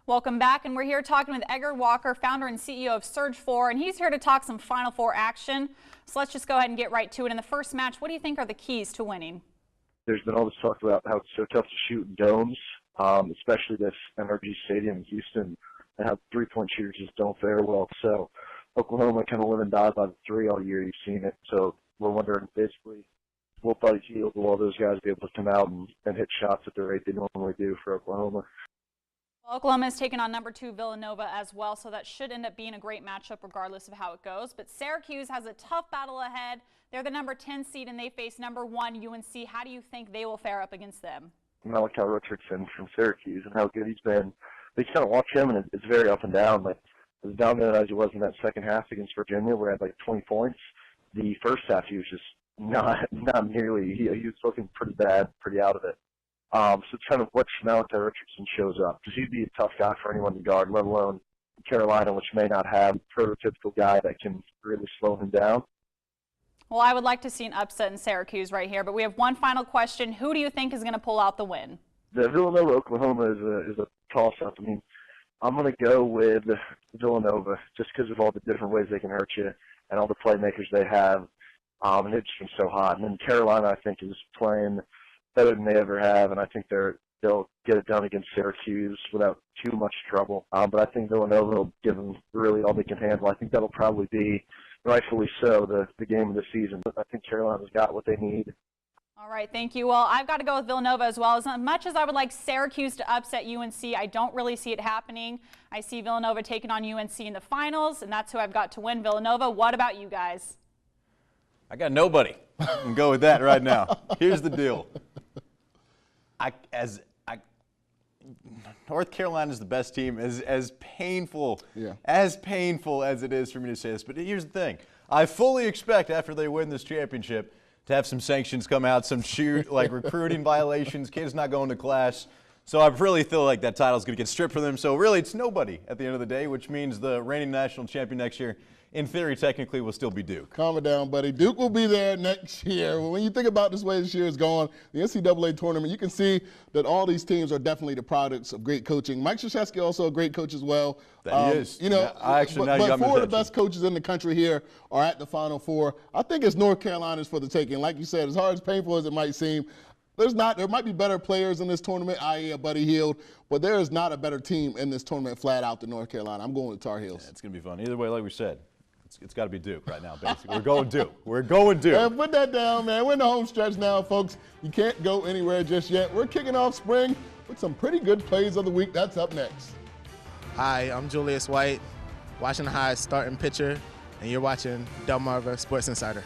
Welcome back, and we're here talking with Edgar Walker, founder and CEO of Surge 4, and he's here to talk some Final Four action. So let's just go ahead and get right to it. In the first match, what do you think are the keys to winning? There's been all this talk about how it's so tough to shoot in domes, especially this NRG Stadium in Houston, and how three-point shooters just don't fare well. So Oklahoma kind of live and die by the three all year. You've seen it. So we're wondering, basically, will Buddy Hield, will all those guys be able to come out and hit shots at the rate they normally do for Oklahoma? Oklahoma is taking on number 2 Villanova as well, so that should end up being a great matchup regardless of how it goes. But Syracuse has a tough battle ahead. They're the number 10 seed, and they face number 1 UNC. How do you think they will fare up against them? I like how Richardson from Syracuse and how good he's been. They kind of watch him, and it's very up and down. Like, as dominant as he was in that second half against Virginia, where he had like 20 points, the first half he was just not nearly. He was looking pretty bad, pretty out of it. So it's kind of what Malachi Richardson shows up, because he'd be a tough guy for anyone to guard, let alone Carolina, which may not have a prototypical guy that can really slow him down. Well, I would like to see an upset in Syracuse right here, but we have one final question. Who do you think is going to pull out the win? The Villanova-Oklahoma is a toss-up. I mean, I'm going to go with Villanova just because of all the different ways they can hurt you and all the playmakers they have. And they've just been so hot. And then Carolina, I think, is playing better than they ever have, and I think they'll get it done against Syracuse without too much trouble. But I think Villanova will give them really all they can handle. I think that'll probably be, rightfully so, the game of the season. But I think Carolina's got what they need. All right, thank you. Well, I've got to go with Villanova as well. As much as I would like Syracuse to upset UNC, I don't really see it happening. I see Villanova taking on UNC in the finals, and that's who I've got to win. Villanova, what about you guys? I got nobody. I can go with that right now. Here's the deal. North Carolina is the best team, as painful as it is for me to say this. But here's the thing. I fully expect after they win this championship to have some sanctions come out, some recruiting violations, kids not going to class. So I really feel like that title's going to get stripped from them. So really it's nobody at the end of the day, which means the reigning national champion next year, in theory, technically, will still be Duke. Calm it down, buddy. Duke will be there next year. When you think about this way this year is going, the NCAA tournament, you can see that all these teams are definitely the products of great coaching. Mike Krzyzewski also a great coach as well. That he is. You know, but 4 of the best coaches in the country here are at the Final Four. I think it's North Carolina's for the taking. Like you said, as hard as painful as it might seem, there might be better players in this tournament, i.e. a Buddy Hield, but there is not a better team in this tournament flat out than North Carolina. I'm going with Tar Heels. Yeah, it's going to be fun. Either way, like we said, it's got to be Duke right now, basically. We're going Duke. We're going Duke. Man, put that down, man. We're in the home stretch now, folks. You can't go anywhere just yet. We're kicking off spring with some pretty good plays of the week. That's up next. Hi, I'm Julius White, Washington High starting pitcher, and you're watching Delmarva Sports Insider.